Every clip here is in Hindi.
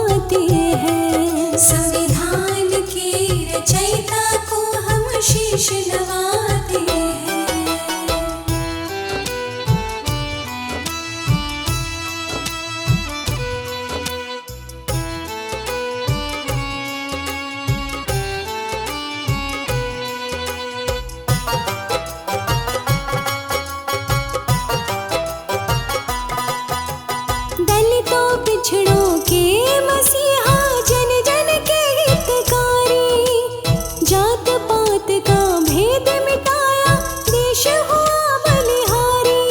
गाते हैं। संविधान की रचयिता को हम शीश नवाते हैं। दलितों पिछड़ों के मसीहा, जन जन के हितकारी, जात पात का भेद मिटाया, देश हुआ बलिहारी।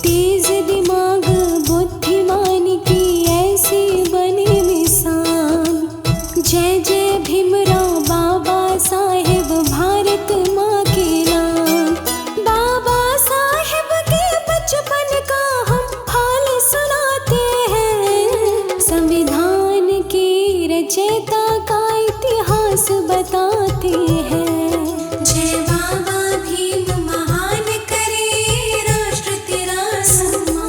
तेज दिमाग बुद्धिमान की ऐसी बनी मिसाल, जय जय भीमराव बाबा साहेब भारत माँ के लाल। बाबा साहेब के बचपन का हम हाल सुनाते हैं। संविधान की रचयिता का इतिहास बताते हैं। जय बाबा भीम महान, करे राष्ट्र तेरा सम्मान।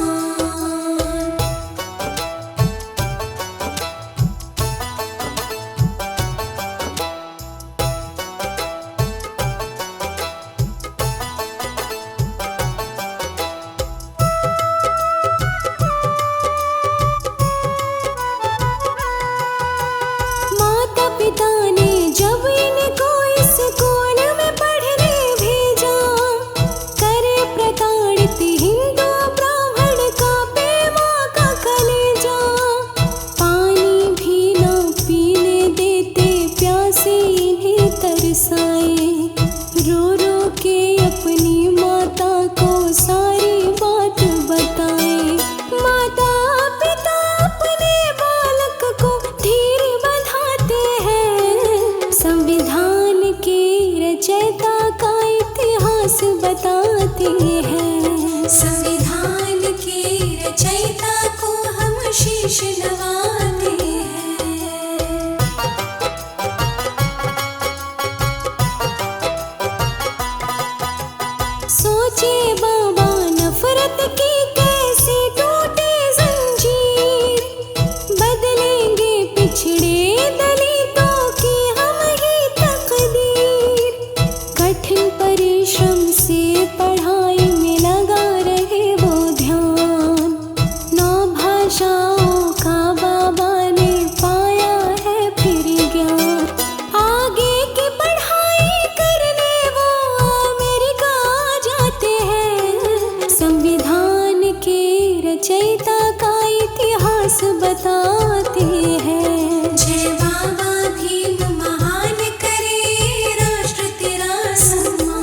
माता पिता ने जब इनको स्कूल में पढ़ने भेजा, करे प्रताड़ित हिंदू ब्राह्मण का माँ का कलेजा। पानी भी ना पीने देते, प्यासे इन्हें तरसाए, रो रो के अपनी माता को सारी बात बताए। माता पिता अपने बालक को धीर बंधाते हैं। संविधान की रचयिता का इतिहास बताते हैं। संविधान की रचयिता को हम शीश नवाते हैं। सोचे बाबा नफरत की कैसे टूटे जंजीर, बदलेंगे पिछड़े दलितों की हम ही तकदीर। कठिन परिश्रम से पढ़ाई में लगा रहे वो ध्यान, नौ भाषाओं का बाबा ने पाया है फिर ज्ञान। आगे की पढ़ाई करने वो अमेरिका जाते हैं। संविधान की रचयिता का इतिहास बताते हैं। जय बाबा भीम महान, करे राष्ट्र तेरा सम्मान।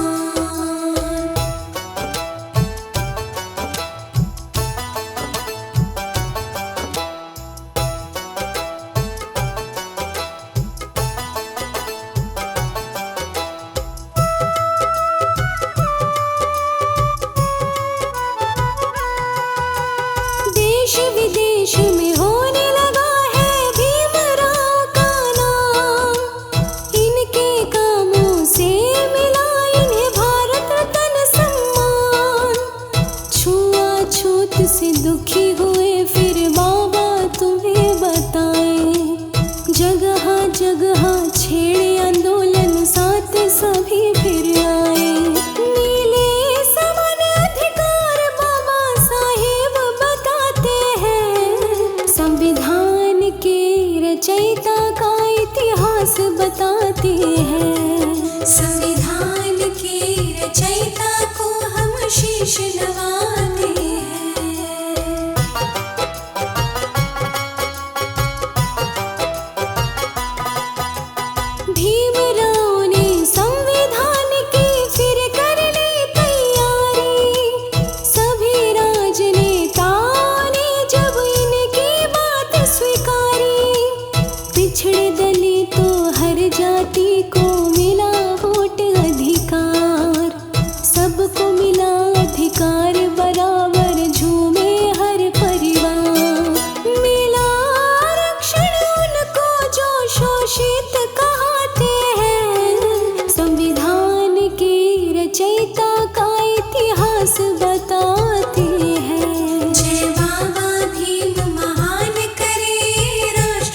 देश विदेश में होने लगा है भीमराव का नाम, इनके कामों से मिला इन्हें भारत रत्न सम्मान। छुआछूत से दुखी हुए फिर बाबा तुम्हें बताए, जगह जगह छेड़े आंदोलन, साथ सभी फिर आए। नीले समान अधिकार बाबा साहेब बताते हैं। संविधान की रचयिता का इतिहास बताते हैं। संविधान की रचयिता को हम शीश नवाते हैं। भीमराव ने संविधान की फिर कर ली तैयारी, सभी राजनेताओं ने जब इनकी बात स्वीकारी। पिछड़े दलितों हर जाति को मिला वोट अधिकार, सबको मिला अधिकार बराबर, झूमे हर परिवार। मिला आरक्षण उनको जो शोषित कहते हैं। संविधान की रचयिता का इतिहास बताते हैं। जय बाबा भीम महान, करे राष्ट्र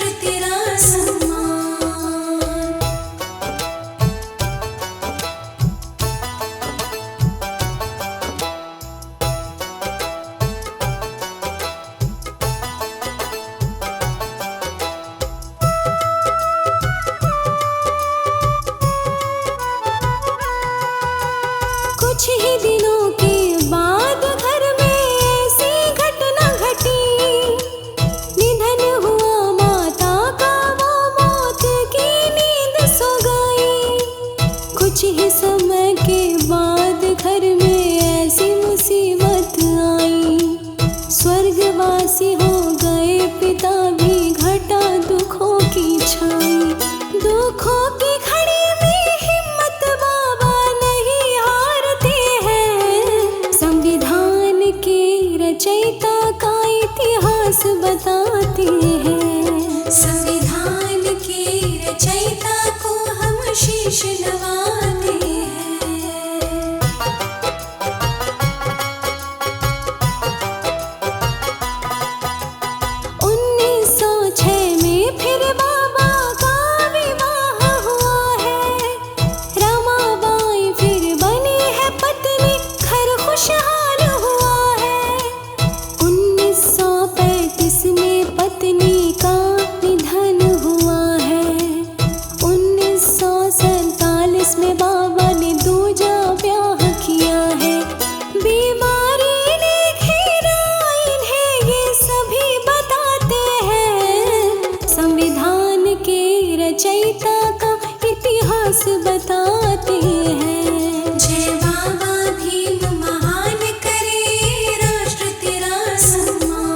इतिहास बताते हैं। जय बाबा भीम महान करे राष्ट्र तेरा सम्मान।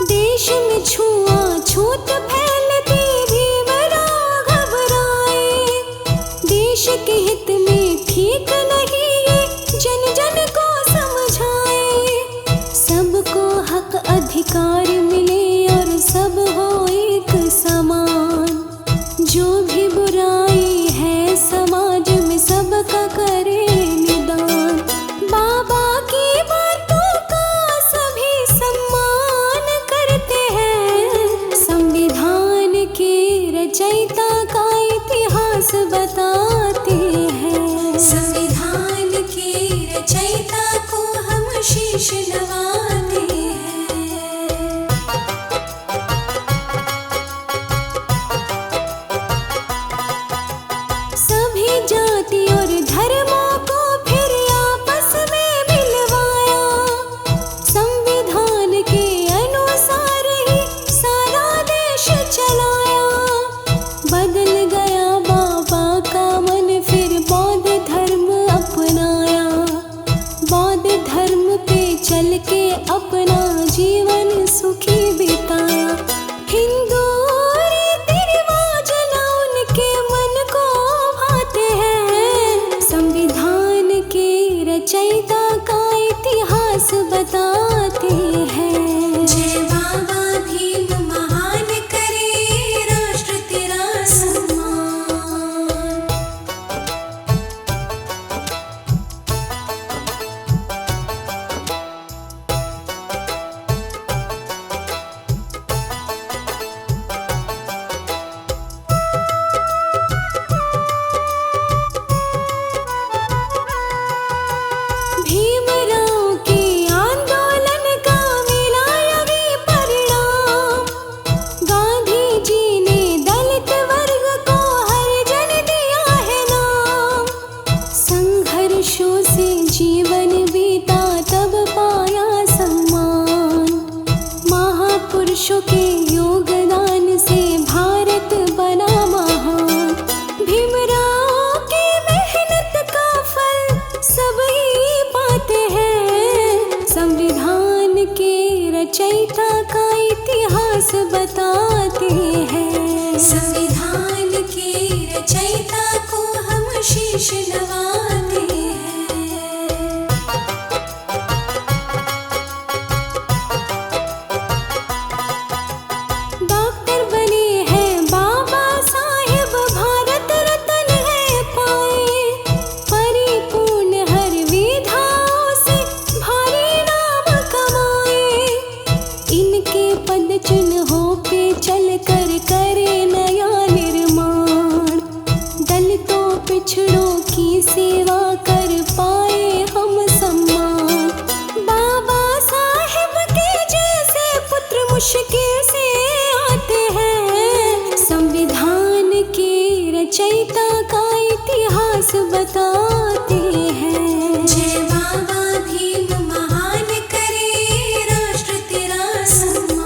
देश में छुआछूत फैलती भीमराव घबराए। देश के हित में ठीक नहीं ये जन जन को समझाए। सबको हक अधिकार मिले और सब हो एक समान। जो भी बुराई है समाज में सबका करे निदान। बाबा की बातों का सभी सम्मान करते हैं। संविधान के रचयिता का इतिहास बताते हैं। संविधान के रचयिता को हम शीश नवाते हैं। सभी जाति और धर्मों को फिर आपस में मिलवाया। संविधान के अनुसार ही सारा देश चलाया। बदल गया बाबा का मन फिर बौद्ध धर्म अपनाया। बौद्ध धर्म पे चल के अपना जीवन सुखी बिताया। हिंदू रीति रिवाज न उनके मन को भाते हैं। संविधान के रचयिता का इतिहास बताते हैं। जय बाबा भीम महान करे राष्ट्र तेरा सम्मान। भीमराव के आंदोलन का मिला यही परिणाम। गांधी जी ने दलित वर्ग को हरिजन दिया है नाम। संघर्षों से जीवन बीता तब पाया सम्मान। महापुरुषों के योगदान से भारत बना महान। भीमराव की मेहनत का फल सब ही पाते हैं। संविधान के रचयिता का इतिहास बताते हैं। संविधान के रचयिता को हम शीश नवाते हैं। डॉक्टर बने हैं बाबा साहेब भारत रत्न है पाए। परिपूर्ण हर विधाओं से भारी नाम कमाए। इनके पद चिन्हों पे चल कर करे नया निर्माण। दलितों पिछड़ों की सेवा कर पाए हम सम्मान। बाबा साहेब के जैसे पुत्र मुश्किल से आते हैं। संविधान के रचयिता का इतिहास बताते हैं। जय बाबा भीम महान करे राष्ट्र तेरा सम्मान।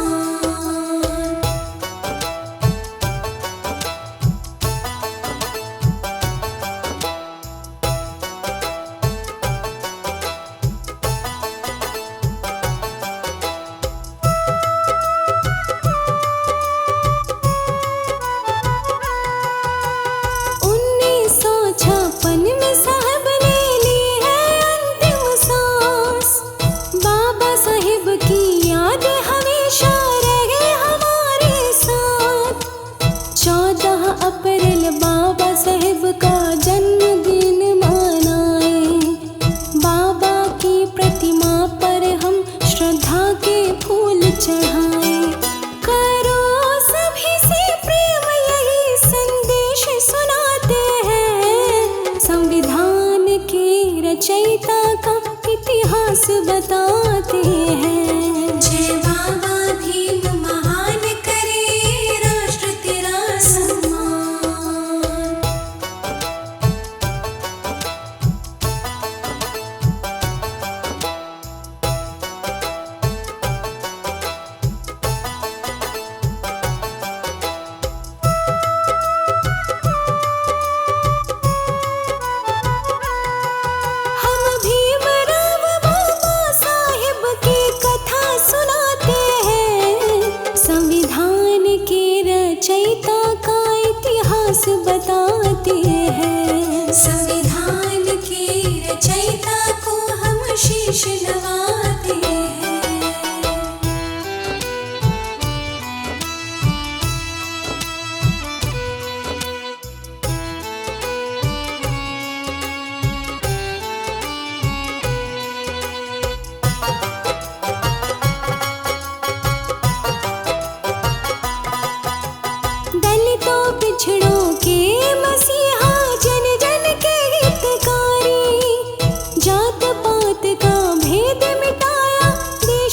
रचयिता का इतिहास बताते हैं। जय बाबा भीम महान करे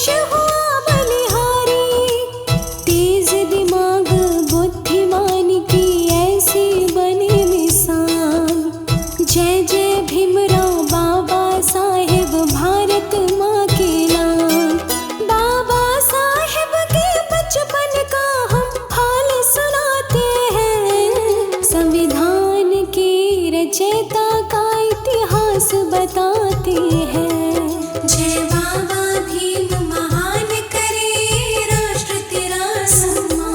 हुआ बलिहारी। तेज दिमाग बुद्धिमान की ऐसी बनी मिसाल। जय जय भीमराव बाबा साहेब भारत माँ के लाल। बाबा साहेब के बचपन का हम हाल सुनाते हैं। संविधान के रचयिता का इतिहास बताते हैं। जय बाबा भीम महान करे राष्ट्र तेरा सम्मान।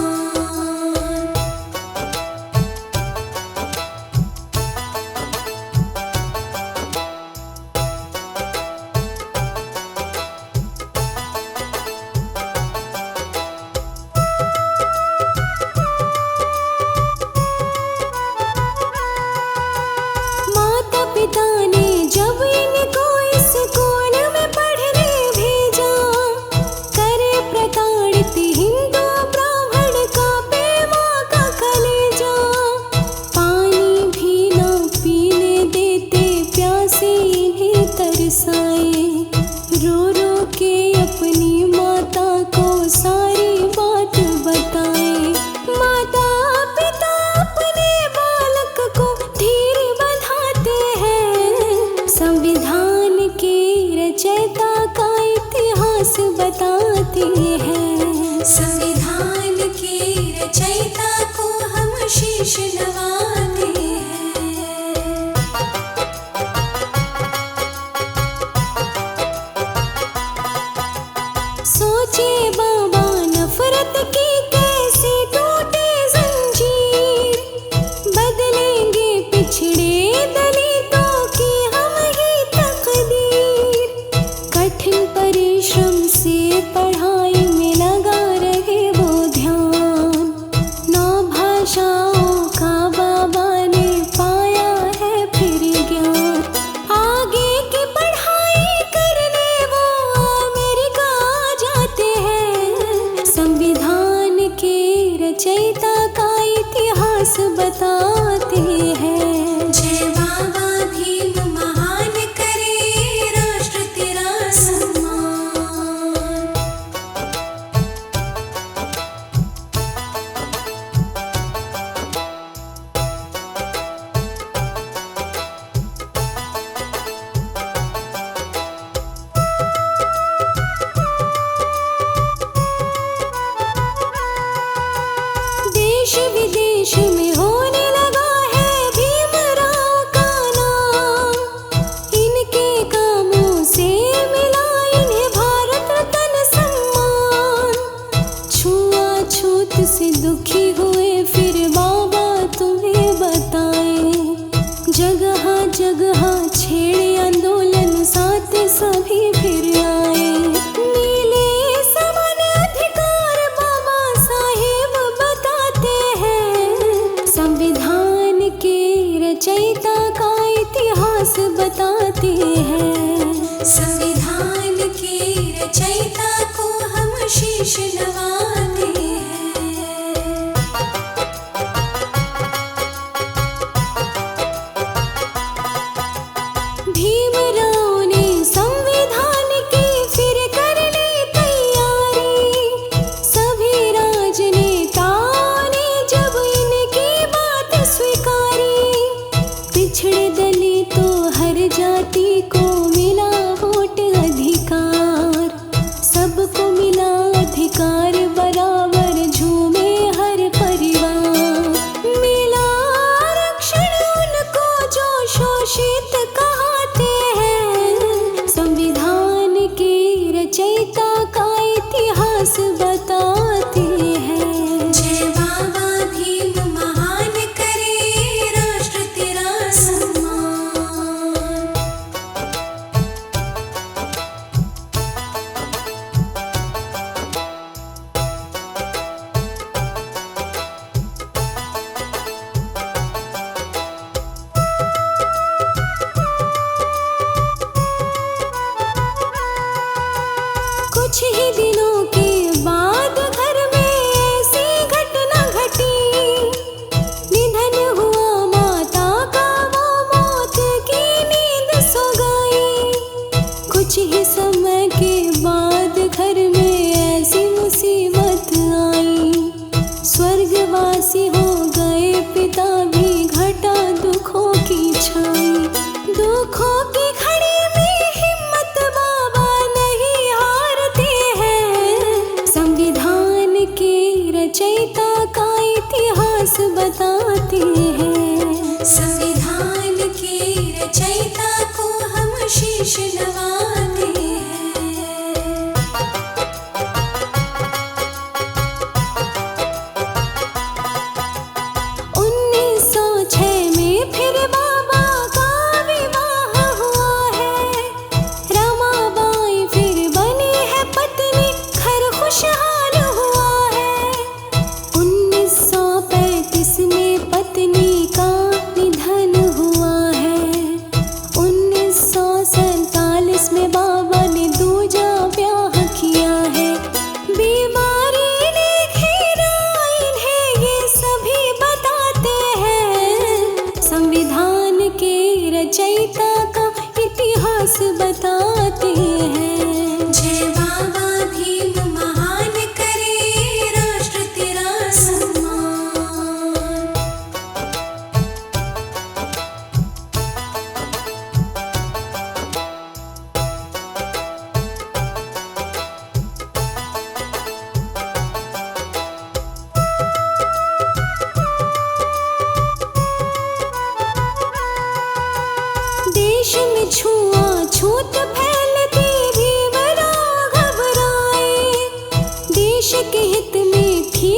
माता पिता ने जब इनको स्कूल में पढ़ने भेजा, करे प्रताड़ित हिंदू ब्राह्मण का माँ का कलेजा। पानी भी ना पीने देते प्यासे इन्हें तरसाए। रो रो के अपनी माता को सारी बात बताए। माता पिता अपने बालक को धीर बंधाते हैं। संविधान के रचयिता का इतिहास बताते हैं। संविधान के रचयिता को हम शीश नवाते हैं। सोचे बाबा नफरत की कैसी टूटे जंजीर। बदलेंगे पिछड़े दलितों की हम ही तकदीर। कठिन परिश्रम से पढ़ाई में लगा रहे वो ध्यान। नौ भाषाओं का बाबा ने पाया है फिर ज्ञान। आगे की पढ़ाई करने वो अमेरिका जाते हैं। संविधान के रचयिता का इतिहास बताते हैं। जय बाबा भीम महान करे राष्ट्र तेरा सम्मान। देश विदेश में होने लगा है भीमराव का नाम। इनके कामों से मिला इन्हें भारत रत्न सम्मान। छुआछूत से दुखी हुए फिर बाबा तुम्हें बताए। जगह जगह छेड़े आंदोलन साथ सभी फिर आए। नीले समान अधिकार बाबा साहेब बताते हैं। संविधान के रचयिता का इतिहास बताते हैं। संविधान के रचयिता को हम शीश नवाते हैं। भीमराव ने संविधान की फिर कर ली तैयारी। सभी राजनेताओं ने जब इनकी बात स्वीकारी। पिछड़े दलितों हर जाति को मिला वोट अधिकार। सबको मिला अधिकार बराबर झूमे हर परिवार। मिला आरक्षण उनको जो शोषित कहते हैं। संविधान के रचयिता का इतिहास बताते हैं। जय बाबा भीम महान करे राष्ट्र तेरा सम्मान। कुछ ही दिनों के बाद घर में ऐसी घटना घटी। निधन हुआ माता का, वो मौत की नींद सो गई। कुछ ही समय के बाद घर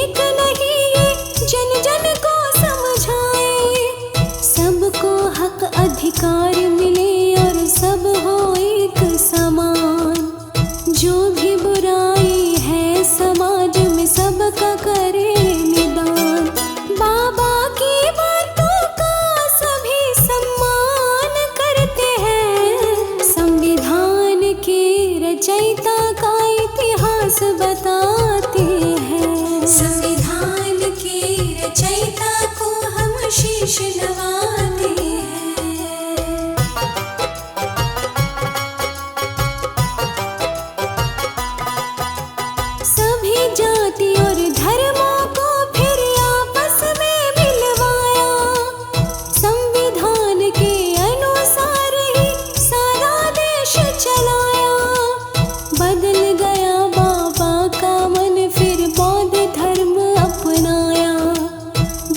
ठीक नहीं ये जन जन को समझाए। सबको हक अधिकार मिले और सब हो एक समान। जो भी बुराई है समाज में सबका करे निदान। बाबा की बातों का सभी सम्मान करते हैं। संविधान के रचयिता का इतिहास बताते हैं। संविधान के रचयिता को हम शीश नवाते हैं। सभी जाति और धर्मों को फिर आपस में मिलवाया। संविधान के अनुसार ही सारा देश चलाया। बदल गया बाबा का मन, फिर बौद्ध धर्म अपनाया।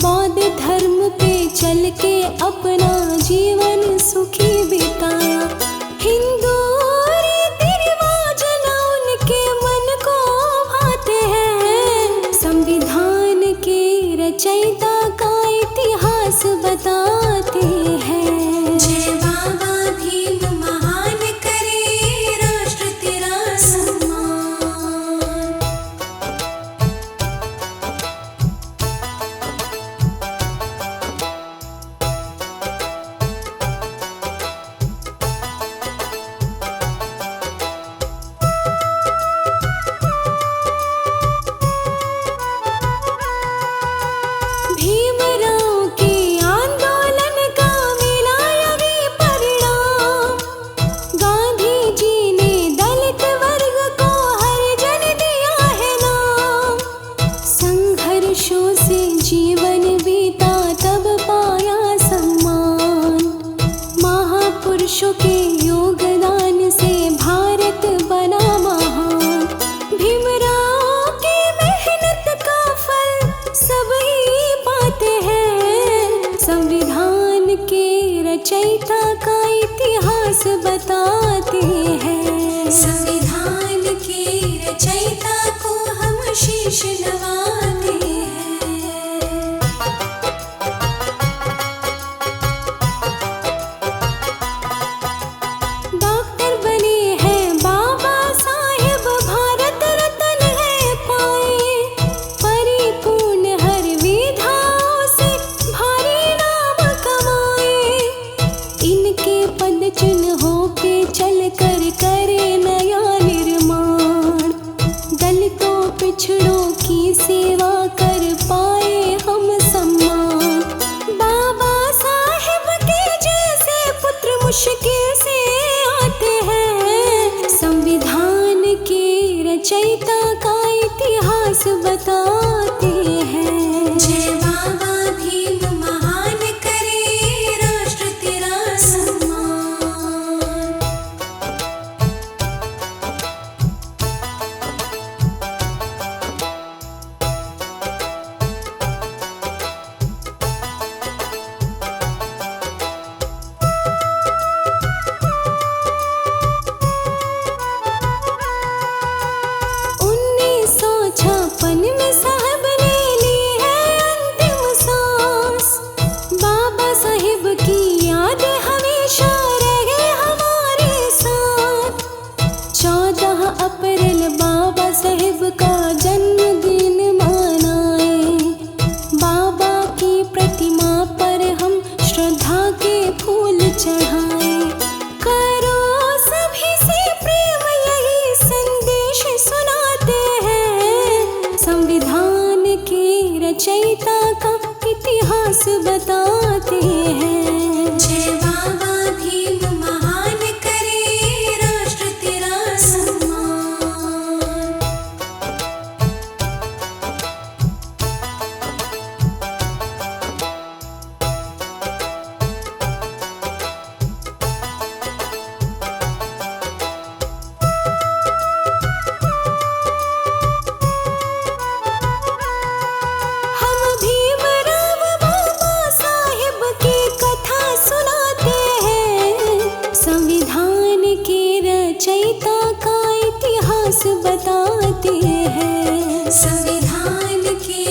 बौद्ध धर्म पे चल के अपना जीवन सुखी बिताया। हिंदू रीति रिवाज न उनके मन को भाते हैं। संविधान के रचयिता का इतिहास बताते हैं। जय बाबा भीम महान करे राष्ट्र तेरा सम्मान। भीमराव के आंदोलन का मिला यही परिणाम। गांधी जी ने दलित वर्ग को हरिजन दिया है नाम। संघर्षों से जीवन बीता तब पाया सम्मान। महापुरुषों के योगदान से भारत बना महान। भीमराव की मेहनत का फल सभी पाते हैं। संविधान के रचयिता का इतिहास बताते हैं। संविधान के रचयिता को हम शीश नवाते हैं। डॉक्टर बने हैं बाबा साहेब, भारत रत्न है पाए। परिपूर्ण हर विधाओं से भारी नाम कमाए। इनके पद चिन्हों पे चल कर करे नया निर्माण। दलितों पिछड़ों की सेवा कर पाए हम सम्मान। बाबा साहेब के जैसे पुत्र मुश्किल से आते हैं। संविधान के रचयिता का इतिहास बताते हैं। जय बाबा भीम महान करे राष्ट्र तेरा सम्मान। रचयिता का इतिहास बताते हैं। जय बाबा भीम महान करे राष्ट्र तेरा सम्मान। रचयिता का इतिहास बताते हैं। संविधान के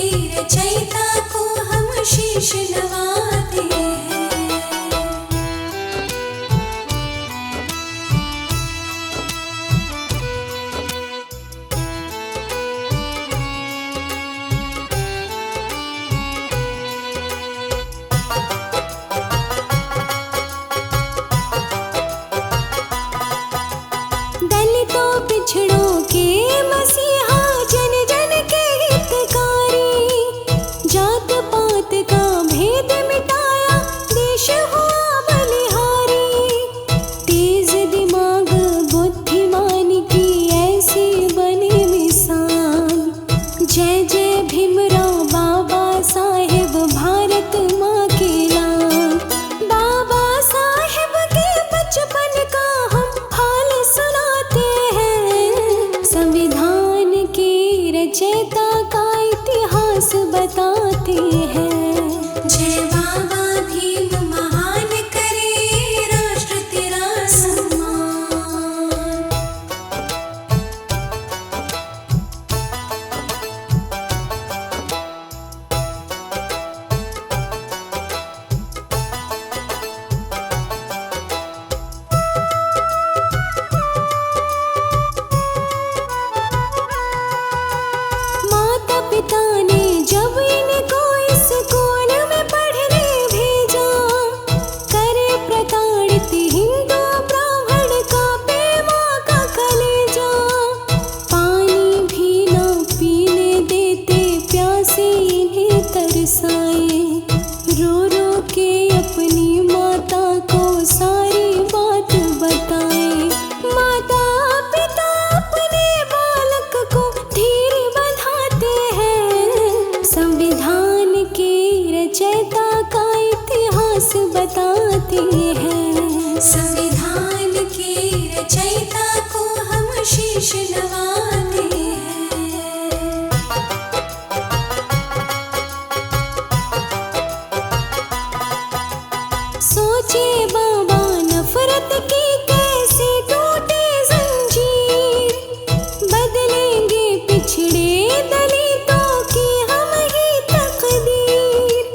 पिछड़े दलितों की हम ही तकदीर।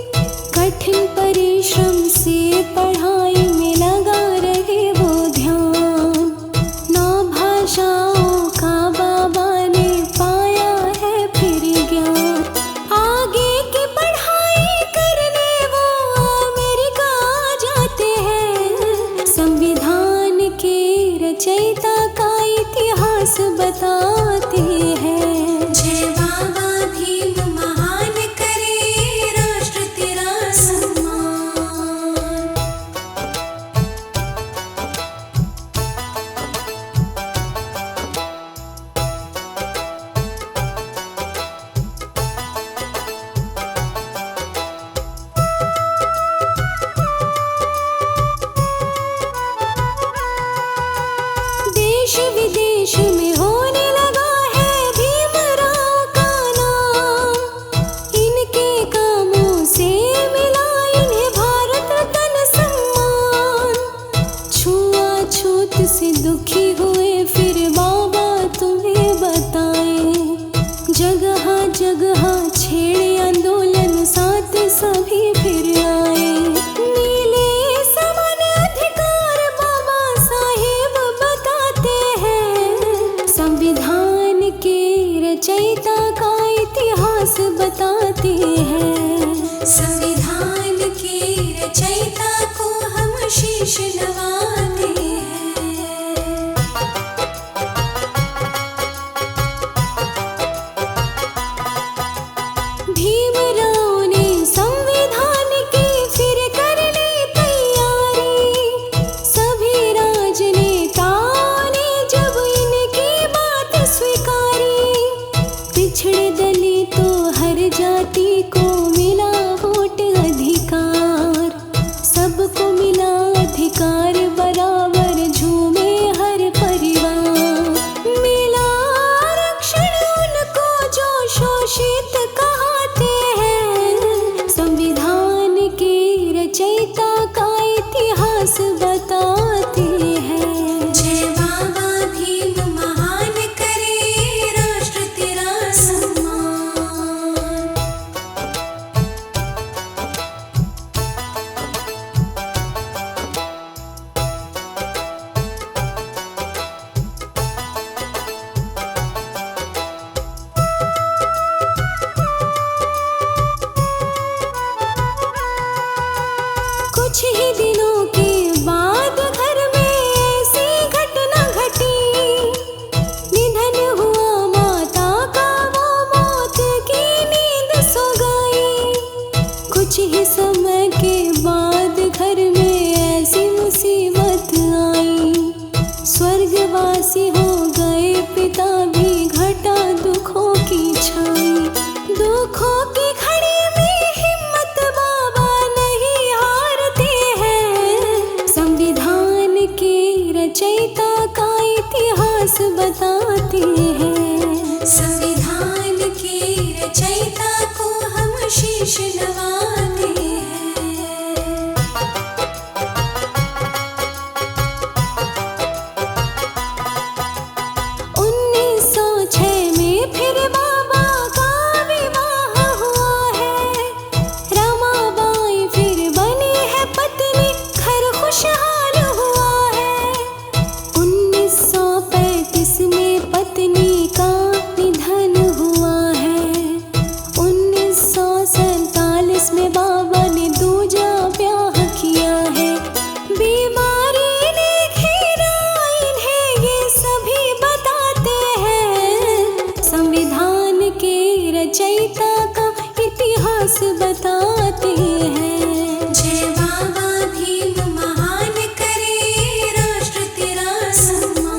कठिन परिश्रम से पढ़ाई में लगा रहे वो ध्यान। नौ भाषाओं का बाबा ने पाया है फिर ज्ञान। आगे की पढ़ाई करने वो अमेरिका जाते हैं। संविधान के रचयिता का इतिहास बताते हैं। जय बाबा भीम महान करे राष्ट्र तेरा सम्मान। देश विदेश में होने लगा है भीमराव का नाम। इनके कामों से मिला इन्हें भारत रत्न सम्मान। छुआछूत से दुखी हुए फिर बाबा तुम्हें बताए। जगह जगह छेड़े आंदोलन साथ सभी फिर आए। नीले समान अधिकार बाबा साहेब बताते हैं। संविधान के रचयिता का इतिहास बताते हैं। संविधान के रचयिता को हम शीश नवाते हैं। भीमराव ने संविधान की फिर कर ली तैयारी। सभी राजनेताओं ने जब इनकी बात स्वीकारी। पिछड़े दलितों हर जाति को मिला वोट अधिकार। सबको मिला अधिकार बराबर झूमे हर परिवार। मिला आरक्षण उनको जो शोषित कहते हैं। संविधान के रचयिता का इतिहास बताते हैं। जय बाबा भीम महान करे राष्ट्र तेरा सम्मान। कुछ ही दिनों के बाद घर में ऐसी घटना घटी। निधन हुआ माता का, वो मौत की नींद सो गई। कुछ ही समय के बाद घर में ऐसी मुसीबत आई। स्वर्गवासी हो गए पिता भी, घटा दुखों की छाई। दुखों की घड़ी में हिम्मत बाबा नहीं हारते हैं। संविधान के रचयिता का इतिहास बताते हैं। संविधान के रचयिता को हम शीश नवाते हैं। बताते हैं। जय बाबा भीम महान करे राष्ट्र तेरा सम्मान।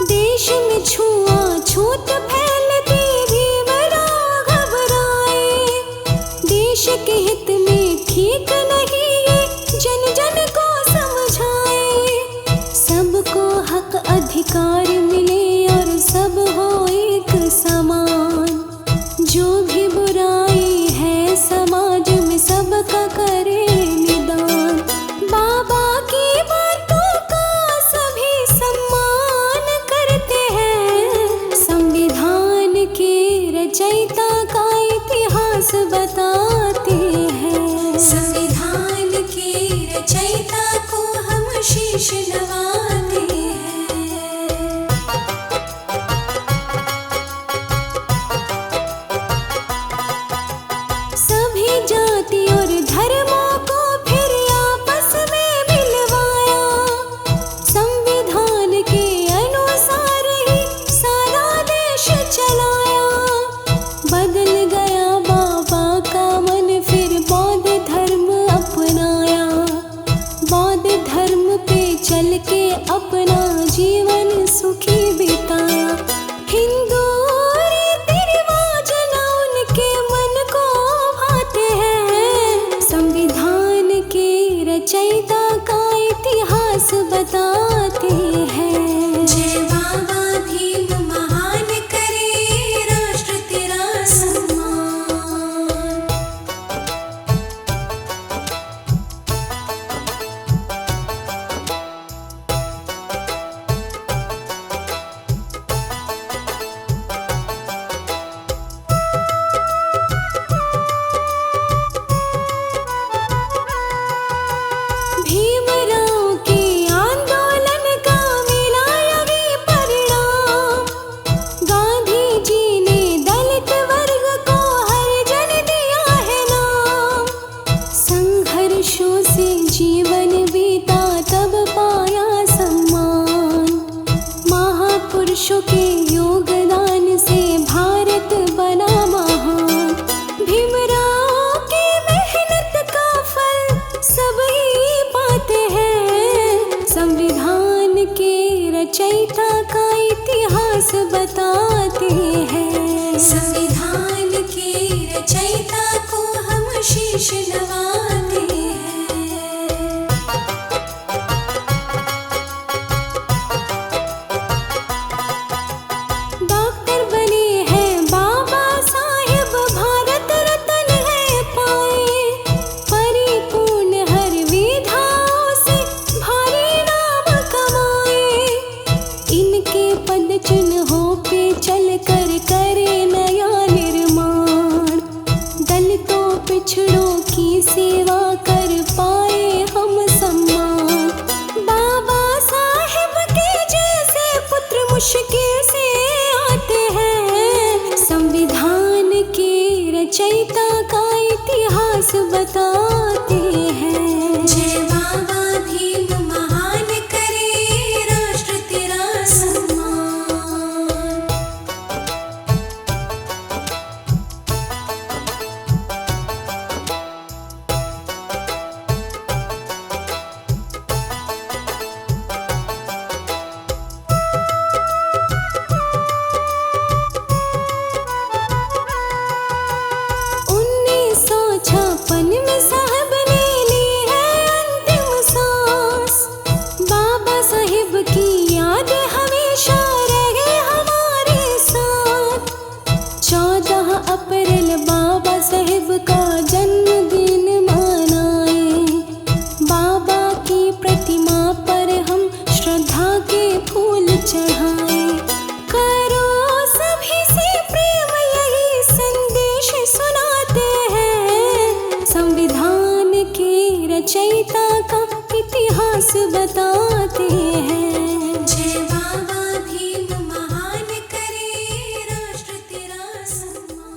देश में छुआछूत फैलती भीमराव घबराए। देश के हित में ठीक नहीं ये जन जन को समझाए। सबको नवाते हैं। सभी जाति और धर्मों को फिर आपस में मिलवाया, संविधान के अनुसार ही सारा देश चलाया। बदल गया बाबा का मन, फिर बौद्ध धर्म अपनाया। बौद्ध धर्म पे चल के अपना जीवन सुखी बिताया। हिंदू रीति रिवाज न उनके मन को भाते हैं। संविधान के रचयिता का इतिहास बताते हैं। जय बाबा भीम महान, करे राष्ट्र तेरा सम्मान। भीमराव के आंदोलन का मिला यही परिणाम। गांधी जी ने दलित वर्ग को हरिजन दिया है नाम। संघर्षों से जीवन बीता तब पाया सम्मान। महापुरुषों के योगदान से भारत बना महान। भीमराव की मेहनत का फल सब ही पाते हैं। संविधान के रचयिता का इतिहास बताते हैं। संविधान के रचयिता को हम शीश नवाते हैं। डॉक्टर बने हैं बाबा साहेब, भारत रत्न है पाए। परिपूर्ण हर विधाओं से भारी नाम कमाए। इनके पद चिन्हों पे चल कर करे नया निर्माण। दलितों पिछड़ों की सेवा कर पाए हम सम्मान। बाबा साहेब के जैसे पुत्र मुश्किल से आते हैं। संविधान के रचयिता का इतिहास बताते हैं। जय बाबा भीम महान, करे राष्ट्र तेरा सम्मान। रचयिता का इतिहास बताते हैं। जय बाबा भीम महान, करे राष्ट्र तेरा सम्मान।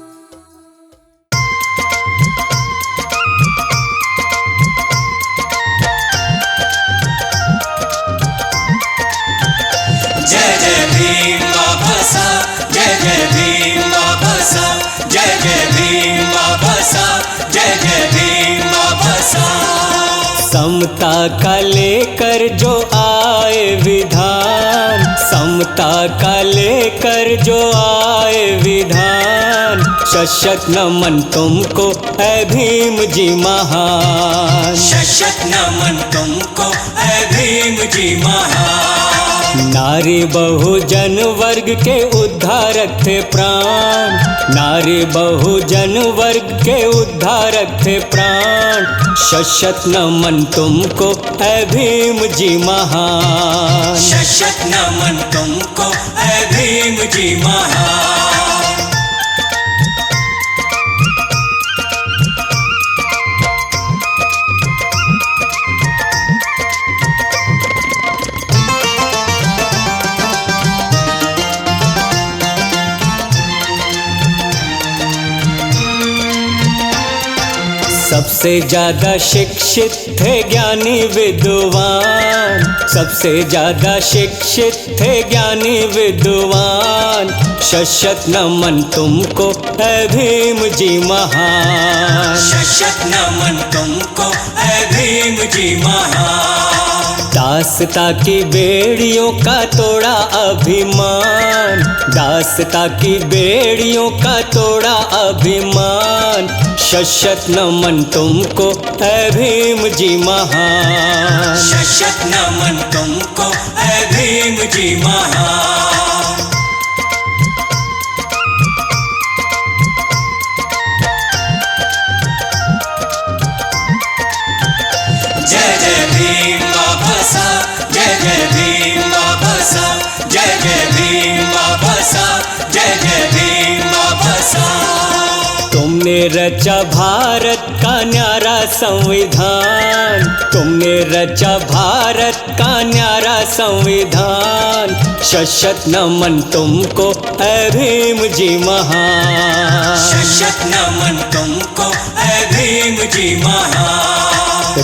जय जय भीम बाबा साहब, जय जय भीम बाबा साहब, जय जय भीम बाबा साहब, जय जय भीम बाबा साहब। समता का लेकर जो आए विधान, समता का लेकर जो आए विधान, शशक नमन तुमको है भीम जी महान, शशक नमन तुमको है भीम जी महान। नारी बहुजन वर्ग के उद्धारक थे प्राण, नारी बहुजन वर्ग के उद्धारक थे प्राण, शशक नमन तुमको है भीम जी महान, शशक नमन तुमको है भीम जी महान। सबसे ज्यादा शिक्षित थे ज्ञानी विद्वान, सबसे ज्यादा शिक्षित थे ज्ञानी विद्वान। शत नमन तुमको है भीम जी महान, शत नमन तुमको है भीम जी महान। दासता की बेड़ियों का तोड़ा अभिमान, दासता की बेड़ियों का तोड़ा अभिमान। शत नमन तुमको है भीम जी महान, शत नमन तुमको है भीम जी महान। जय जय भीम बाबा साहब, जय जय भीम बाबा साहब, जय जय भीम बाबा साहब, जय जय भीम बाबा साहब। तुमने रचा भारत का न्यारा संविधान, तुमने रचा भारत का न्यारा संविधान। शत नमन तुमको है भीम जी महान, शत नमन तुमको है भीम जी महान।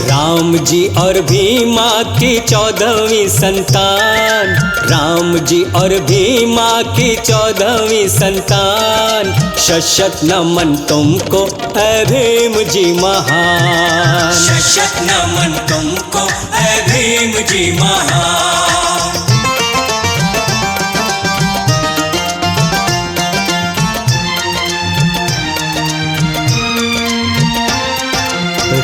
राम जी और भीमा की 14वीं संतान, राम जी और भीमा की 14वीं संतान। शत नमन तुमको है भीम जी महान, शत नमन तुमको है भीम जी महान।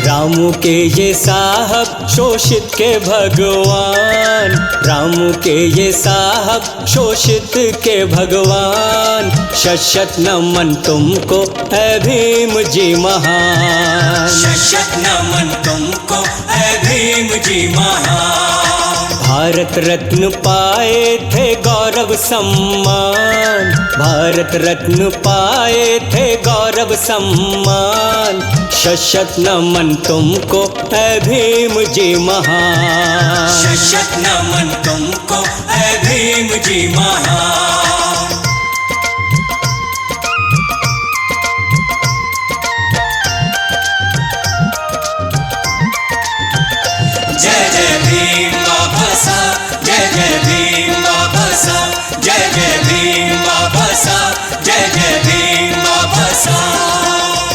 रामू के ये साहब शोषित के भगवान, रामू के ये साहब शोषित के भगवान। शत नमन तुमको है भीम जी महान, शत नमन तुमको है भीम जी महान। भारत रत्न पाए थे गौरव सम्मान, भारत रत्न पाए थे गौरव सम्मान। शत नमन तुमको है भीम जी महान, शत नमन तुमको है भीम जी महान। जय जय भीम बाबा साहब, जय जय भीम बाबा साहब, जय जय भीम बाबा साहब, जय जय भीम बाबा साहब।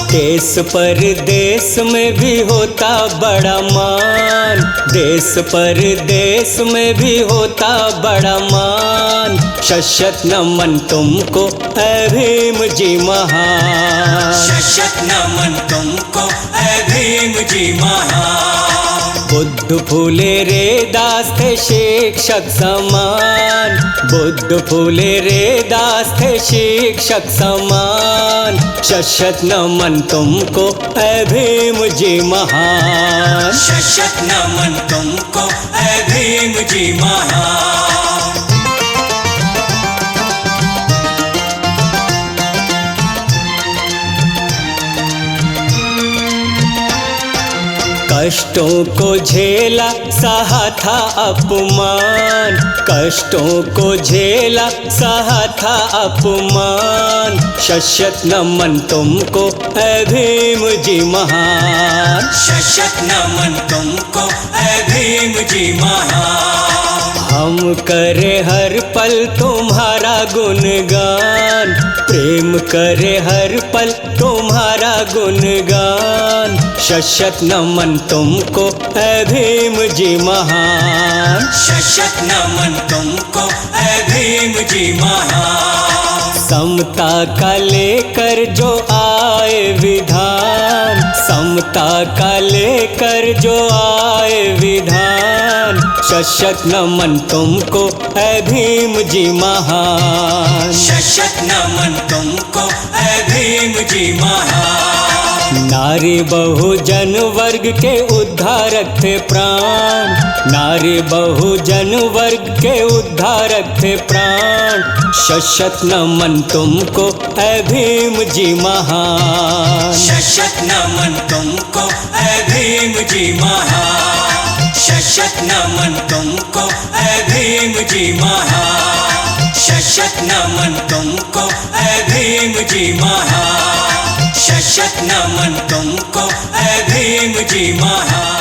देश परदेश में भी होता बड़ा मान, देश परदेश में भी होता बड़ा मान। शत नमन तुमको है भीम जी महान, शत नमन तुमको है भीम जी महान। बुद्ध फूले रे दास थे शिक्षक समान, बुद्ध फूले रे दास थे शिक्षक समान। शत नमन तुमको है भीम जी महान, शत नमन तुमको है भीम जी महान। कष्टों को झेला सहा था अपमान, कष्टों को झेला सहा था अपमान। शत नमन तुमको है भीम जी महान, शत नमन तुमको है भीम जी महान। हम करे हर पल तुम्हारा गुणगान, प्रेम करे हर पल तुम्हारा गुणगान। शत नमन तुमको है भीम जी महान, शत नमन तुमको है भीम जी महान। समता का लेकर जो आए विधान, समता का लेकर जो आए विधान। शत नमन तुमको है भीम जी महान, शत नमन तुमको है भीम जी महान। नारी बहुजन वर्ग के उद्धारक थे प्राण, नारी बहुजन वर्ग के उद्धारक थे प्राण। शत नमन तुमको है भीम जी महान, शत नमन तुमको है भीम जी महान। शत नमन तुमको है भीम जी महान, शत नमन तुमको है भीम जी महान। शत नमन तुमको है भीम जी महान।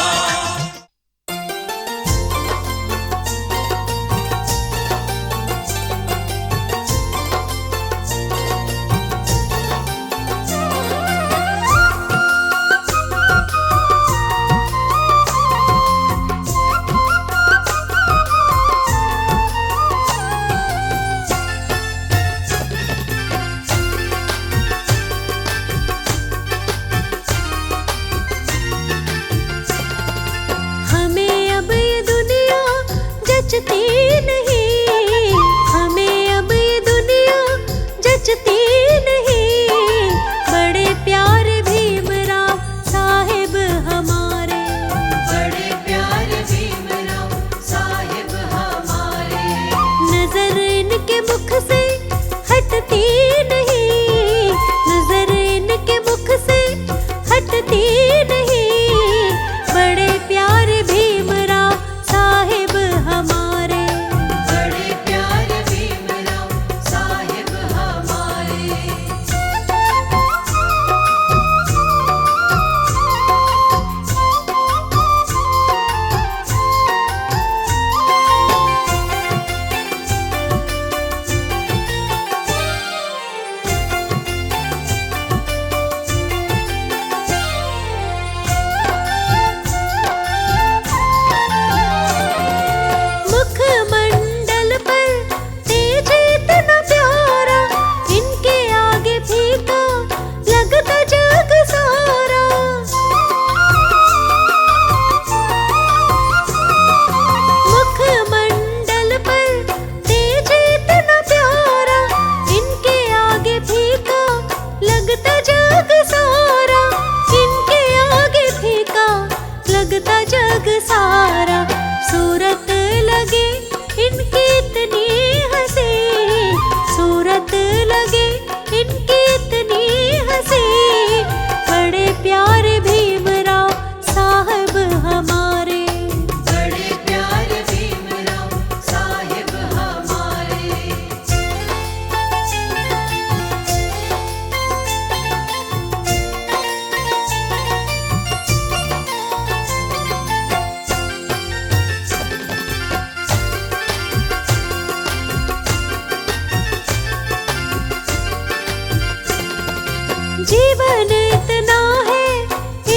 जीवन इतना है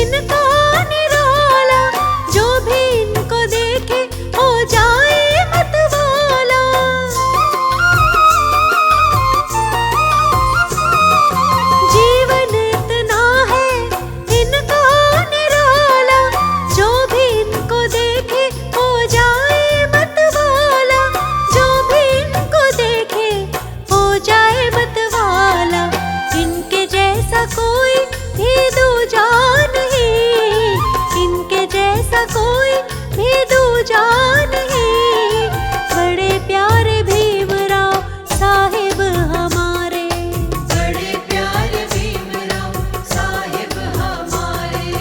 इनका निराला, जो भी इनको देखे हो जाए मतवाला। जीवन इतना है इनका निराला, जो भी इनको देखे हो जाए मतवाला। जो भी इनको देखे हो जाए मतवाला। इनके जैसा कोई भी दूजा नहीं, इनके जैसा कोई भी दूजा नहीं। बड़े प्यारे भीमराव साहिब हमारे, बड़े प्यारे भीमराव साहिब हमारे।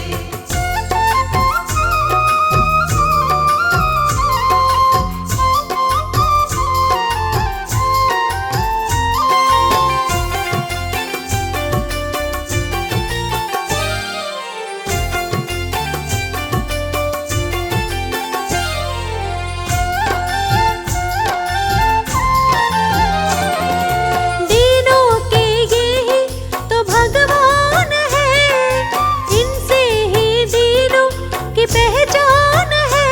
दीनों के ये ही तो भगवान है, इनसे ही दीनों की पहचान है।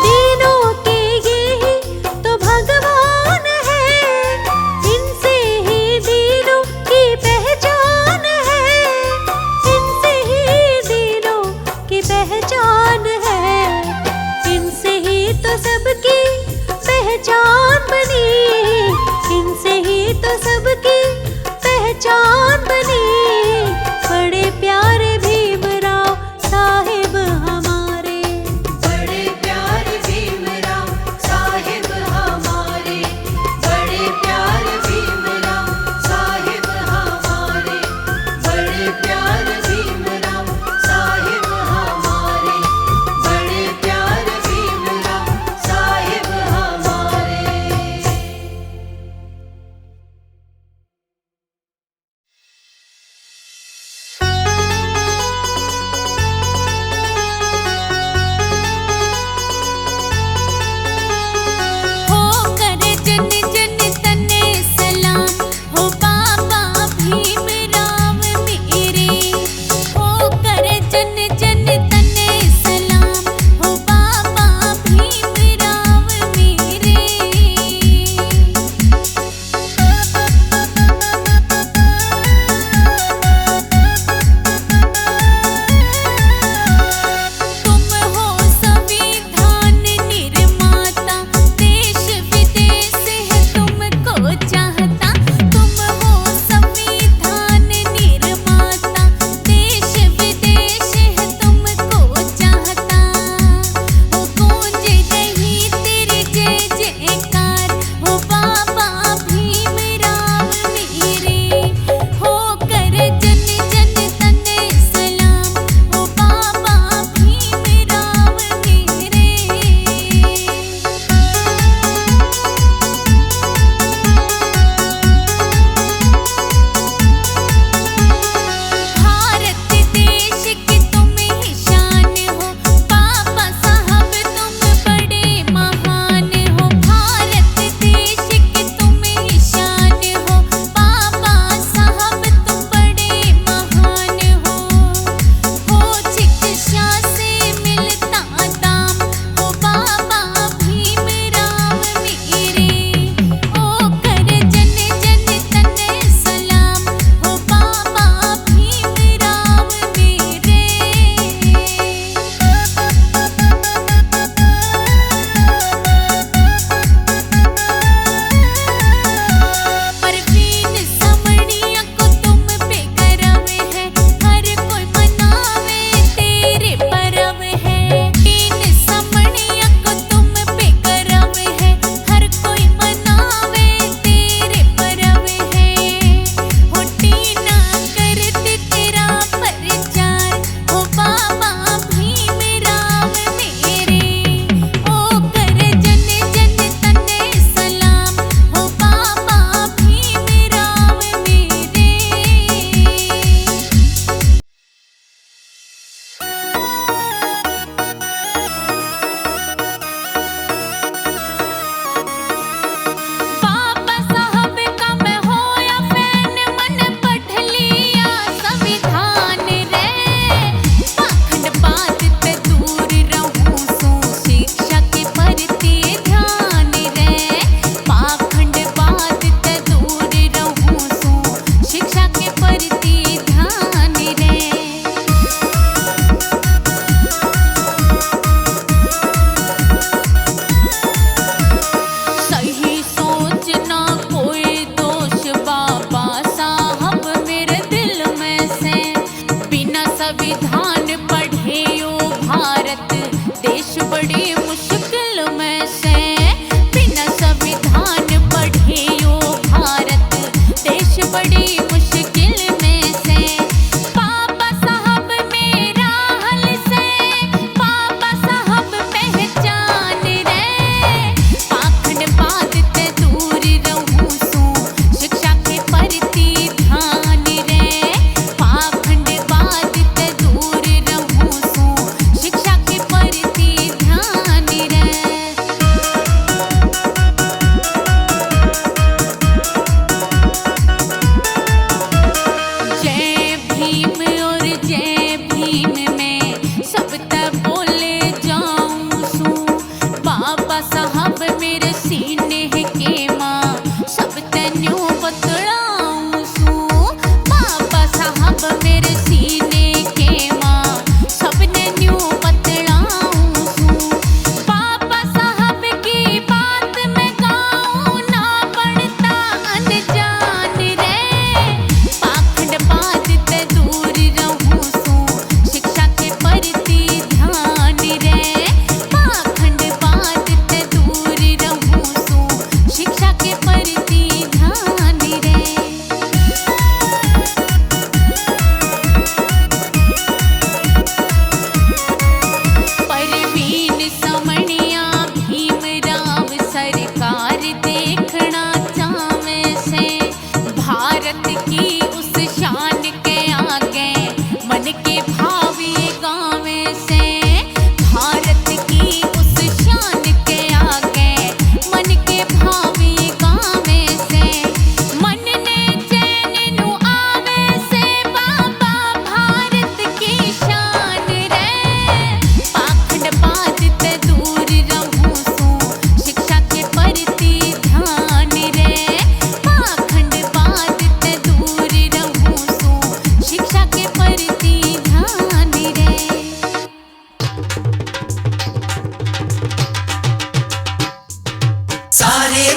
दीनों के ये ही तो भगवान है, इनसे ही दीनों की पहचान है। इनसे ही दीनों की पहचान है। इनसे ही तो सबकी पहचान बनी, इनसे ही तो सबकी पहचान बनी। बड़े प्यारे भीमराव साहिब हमारे, बड़े प्यारे भीमराव साहिब हमारे। बड़े प्यारे भीमराव साहिब हमारे। बड़े प्यारे भीमराव साहिब हमारे। बड़े प्यारे भीमराव साहिब हमारे।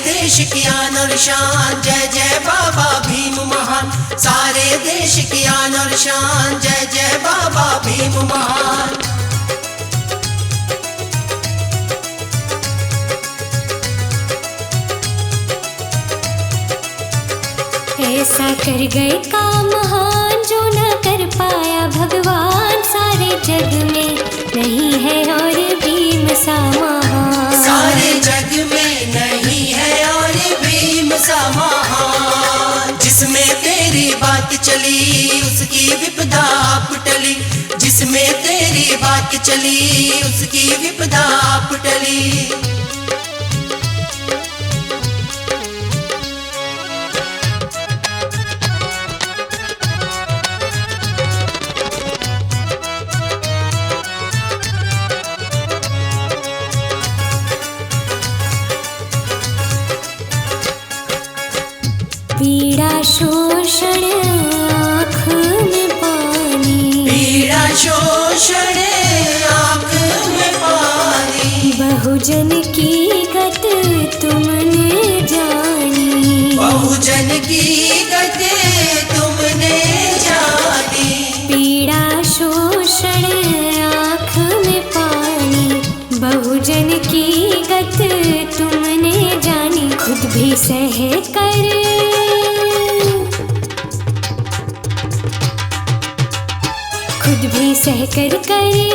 देश की आन और शान, जय जय बाबा भीम महान। सारे देश की आन और शान, जय जय बाबा भीम महान। ऐसा कर गए काम महान जो न कर पाया भगवान। सारे जग में नहीं है और भीम सा महान। सारे जग में नहीं है और भीम सा महान। जिसमें तेरी बात चली उसकी विपदा आप टली। जिसमें तेरी बात चली उसकी विपदा आप टली। पीड़ा शोषण आँख में पानी। पीड़ा शोषण आँख में पानी। बहुजन की गत तुमने जानी। बहुजन की गत तुमने जानी। पीड़ा शोषण आँख में पानी। बहुजन की गत तुमने जानी। खुद भी सह कर खुद भी सह कर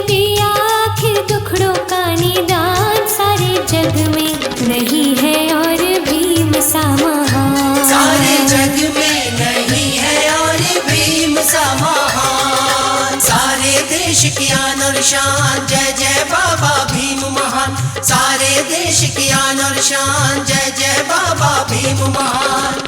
दिया आखिर दुखड़ों का निदान। सारे जग में नहीं है और भीम सा महान। सारे जग में नहीं है और भीम सा महान। सारे देश की आन और शान, जय जय बाबा भीम महान। सारे देश की आन और शान, जय जय बाबा भीम महान।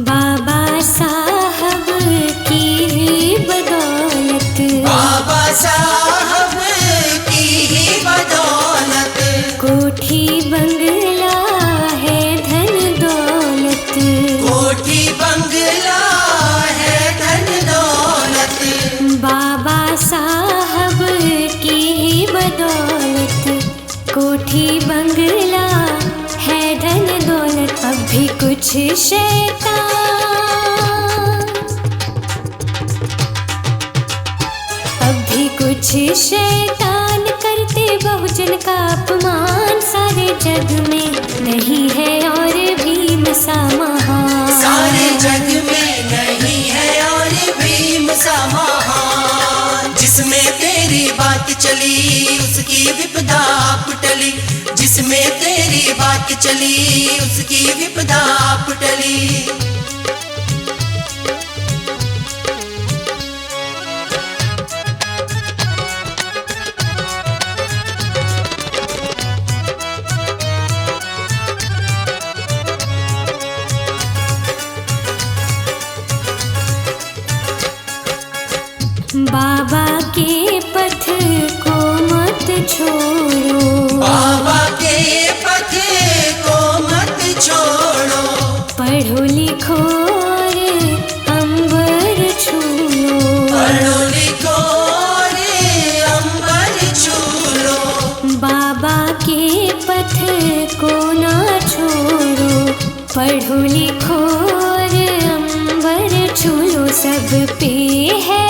बाबा साहब की ही बदौलत। बाबा साहब की ही बदौलत। कोठी बंगला है धन दौलत। कोठी बंगला है धन दौलत। बाबा साहब की ही बदौलत। कोठी बंगला है धन दौलत। अब भी कुछ शैतान अब भी कुछ शैतान करते बहुजन का अपमान। सारे जग में नहीं है और भीम सा महान। सारे जग में नहीं है और भीम सा महान। जिसमें तेरी बात चली उसकी विपदा आप टली। जिसमें तेरी बात चली उसकी विपदा आप टली। बाबा के पथ को मत छोड़ो। बाबा के पथ को मत छोड़ो। पढ़ो लिखो और अंबर छू लो। पढ़ो लिखो रे अंबर छू लो। बाबा के पथ को ना छोड़ो। पढ़ो लिखो और अंबर छू लो। सब पे है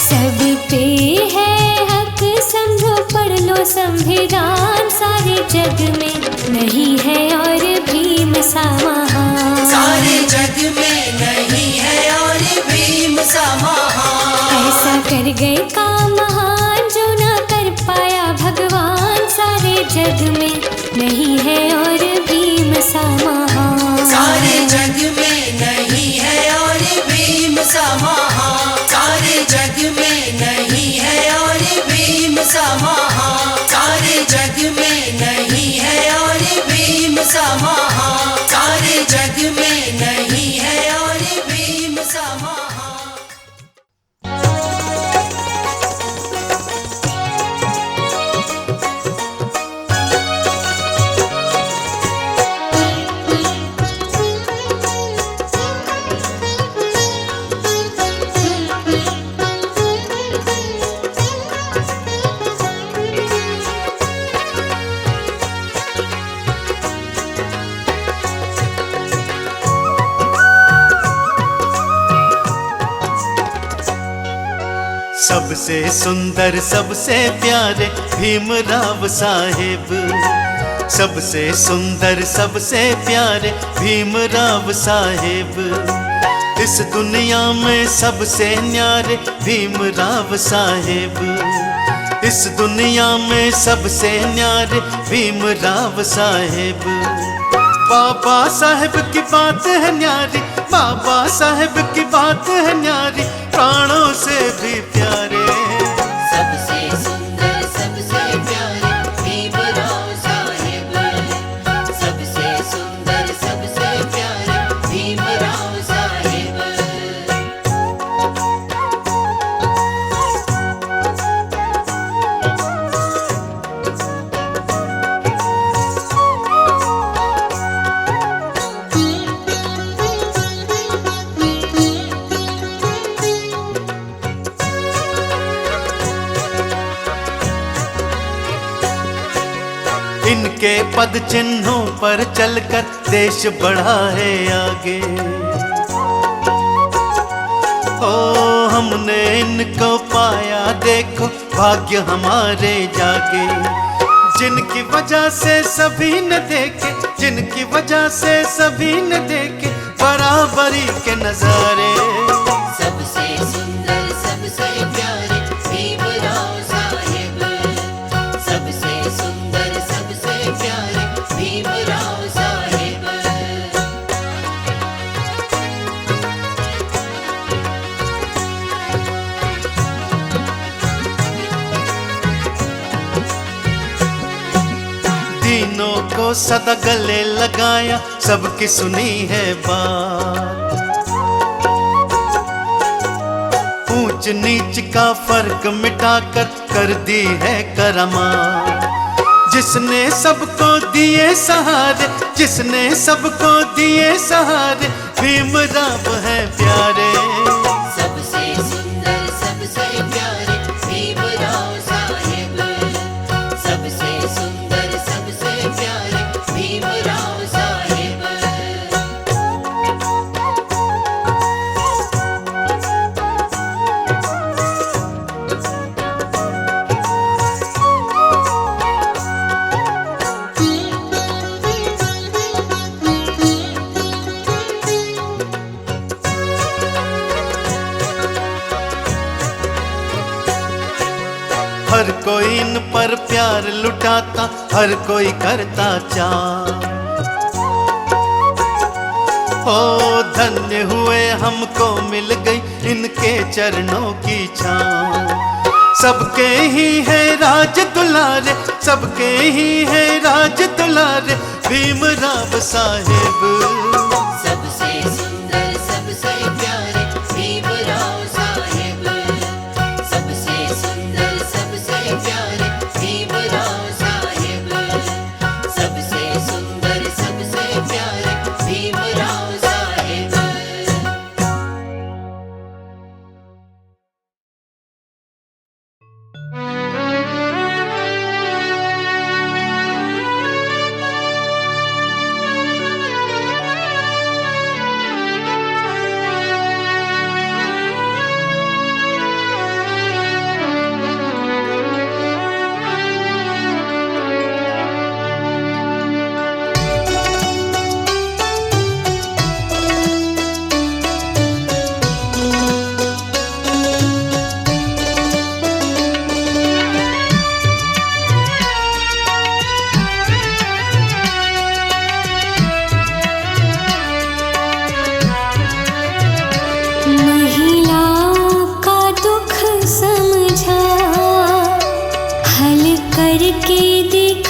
सब पे है हक। समझो पढ़ लो संविधान। सारे जग में नहीं है और भीम सा महान। सारे जग में नहीं है और भीम सा महान। ऐसा कर गए काम महान जो न कर पाया भगवान। सारे जग में नहीं है और भीम सा महान। सारे जग में नहीं है और भीम सा महान। सारे जग में नहीं है और भीम सा महान। सारे जग में नहीं है और भीम सा महान। सारे जग में नहीं है और भीम सा महान। सबसे सुंदर सबसे प्यारे भीमराव साहेब, सबसे सुंदर सबसे प्यारे भीमराव साहेब, इस दुनिया में सबसे न्यारे भीमराव साहेब, इस दुनिया में सबसे न्यारे भीमराव साहेब। बाबा साहेब की बात है न्यारी, बाबा साहेब की बात है न्यारी, प्राणों से भी प्यारे। सबसे सुंदर सबसे प्यारे भीमराव साहेब, सबसे सुंदर सबसे प्यारे भीमराव साहेब। इनके पद चिन्हों पर चलकर देश बढ़ा है आगे। ओ हमने इनको पाया देखो भाग्य हमारे जागे, जिनकी वजह से सभी न देखे, जिनकी वजह से सभी न देखे बराबरी के नजारे। सबसे सुंदर सबसे प्यारे भीमराव साहेब, सबसे सुंदर सबसे प्यारे भीमराव साहेब। दीनों को सदा गले लगाया, सबकी सुनी है बात, ऊंच नीच का फर्क मिटाकर कर दी है करामात। जिसने सबको दिए सहारे, जिसने सबको दिए सहारे भीमराव है प्यारे। सबसे सुंदर सबसे प्यारे भीमराव साहेब, सबसे सुंदर सबसे प्यारे भीमराव साहेब। हर कोई इन पर प्यार लुटाता, हर कोई करता चाह। ओ धन्य हुए हमको मिल गई इनके चरणों की छाँव। सबके ही है राज दुलारे, सबके ही है राज दुलारे भीमराव साहेब। सबसे सुंदर सबसे प्यारे भीमराव साहेब, सबसे सुंदर सबसे प्यारे भीमराव साहेब, सबसे सुंदर सबसे प्यारे भीमराव साहेब। महिलाओं का दुख समझा, हल करके देखा